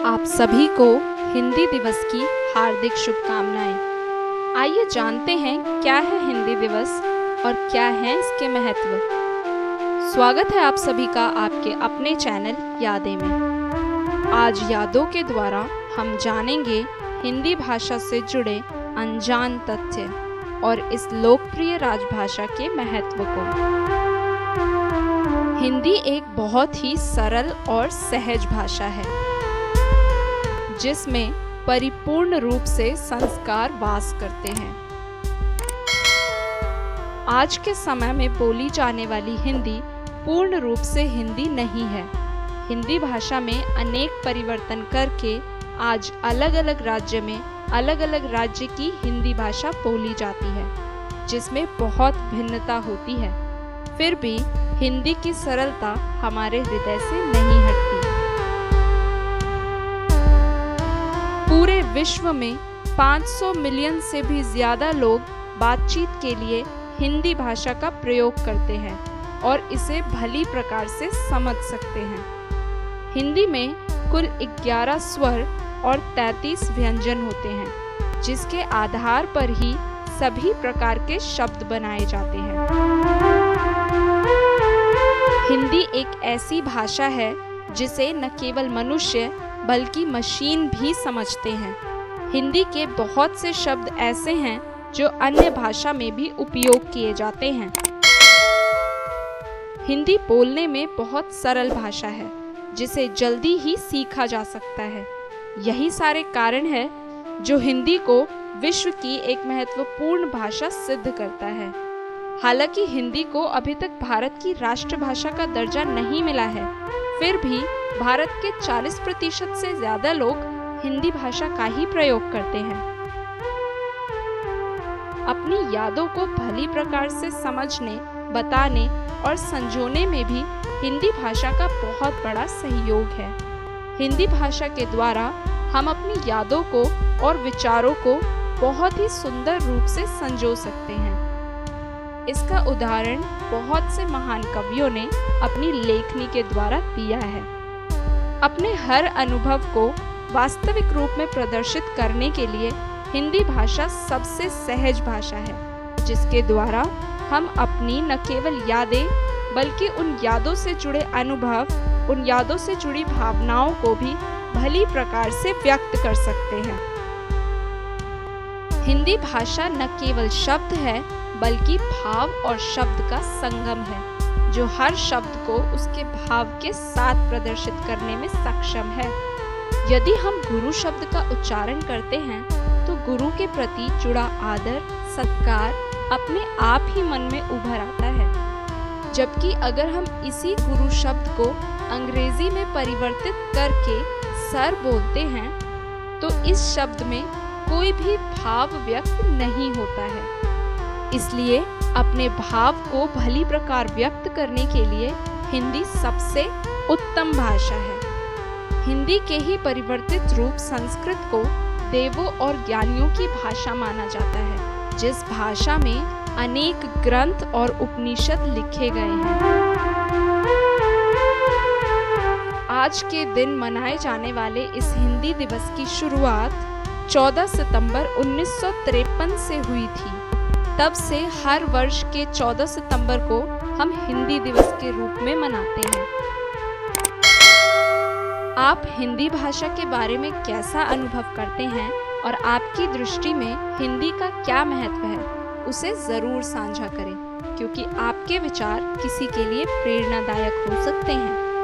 आप सभी को हिंदी दिवस की हार्दिक शुभकामनाएं। आइए जानते हैं क्या है हिंदी दिवस और क्या है इसके महत्व। स्वागत है आप सभी का आपके अपने चैनल यादें में। आज यादों के द्वारा हम जानेंगे हिंदी भाषा से जुड़े अनजान तथ्य और इस लोकप्रिय राजभाषा के महत्व को। हिंदी एक बहुत ही सरल और सहज भाषा है जिसमें परिपूर्ण रूप से संस्कार वास करते हैं। आज के समय में बोली जाने वाली हिंदी पूर्ण रूप से हिंदी नहीं है। हिंदी भाषा में अनेक परिवर्तन करके आज अलग अलग राज्य की हिंदी भाषा बोली जाती है, जिसमें बहुत भिन्नता होती है। फिर भी हिंदी की सरलता हमारे हृदय से नहीं हटती। पूरे विश्व में 500 मिलियन से भी ज्यादा लोग बातचीत के लिए हिंदी भाषा का प्रयोग करते हैं और इसे भली प्रकार से समझ सकते हैं। हिंदी में कुल 11 स्वर और 33 व्यंजन होते हैं, जिसके आधार पर ही सभी प्रकार के शब्द बनाए जाते हैं। हिंदी एक ऐसी भाषा है जिसे न केवल मनुष्य बल्कि मशीन भी समझते हैं। हिंदी के बहुत से शब्द ऐसे हैं जो अन्य भाषा में भी उपयोग किए जाते हैं। हिंदी बोलने में बहुत सरल भाषा है जिसे जल्दी ही सीखा जा सकता है। यही सारे कारण है जो हिंदी को विश्व की एक महत्वपूर्ण भाषा सिद्ध करता है। हालांकि हिंदी को अभी तक भारत की राष्ट्रभाषा का दर्जा नहीं मिला है, फिर भी भारत के 40% से ज्यादा लोग हिंदी भाषा का ही प्रयोग करते हैं। अपनी यादों को भली प्रकार से समझने, बताने और संजोने में भी हिंदी भाषा का बहुत बड़ा सहयोग है। हिंदी भाषा के द्वारा हम अपनी यादों को और विचारों को बहुत ही सुंदर रूप से संजो सकते हैं। इसका उदाहरण बहुत से महान कवियों ने अपनी लेखनी के द्वारा दिया है। अपने हर अनुभव को वास्तविक रूप में प्रदर्शित करने के लिए हिंदी भाषा सबसे सहज भाषा है, जिसके द्वारा हम अपनी न केवल यादें बल्कि उन यादों से जुड़े अनुभव, उन यादों से जुड़ी भावनाओं को भी भली प्रकार से व्यक्त कर सकते हैं। हिंदी भाषा न केवल शब्द है बल्कि भाव और शब्द का संगम है, जो हर शब्द को उसके भाव के साथ प्रदर्शित करने में सक्षम है। यदि हम गुरु शब्द का उच्चारण करते हैं तो गुरु के प्रति जुड़ा आदर, सत्कार अपने आप ही मन में उभर आता है। जबकि अगर हम इसी गुरु शब्द को अंग्रेजी में परिवर्तित करके सर बोलते हैं तो इस शब्द में कोई भी भाव व्यक्त नहीं होता है। इसलिए अपने भाव को भली प्रकार व्यक्त करने के लिए हिंदी सबसे उत्तम भाषा है। हिंदी के ही परिवर्तित रूप संस्कृत को देवों और ज्ञानियों की भाषा माना जाता है, जिस भाषा में अनेक ग्रंथ और उपनिषद लिखे गए हैं। आज के दिन मनाए जाने वाले इस हिंदी दिवस की शुरुआत 14 सितंबर 1953 से हुई थी। तब से हर वर्ष के 14 सितंबर को हम हिंदी दिवस के रूप में मनाते हैं। आप हिंदी भाषा के बारे में कैसा अनुभव करते हैं और आपकी दृष्टि में हिंदी का क्या महत्व है, उसे जरूर साझा करें, क्योंकि आपके विचार किसी के लिए प्रेरणादायक हो सकते हैं।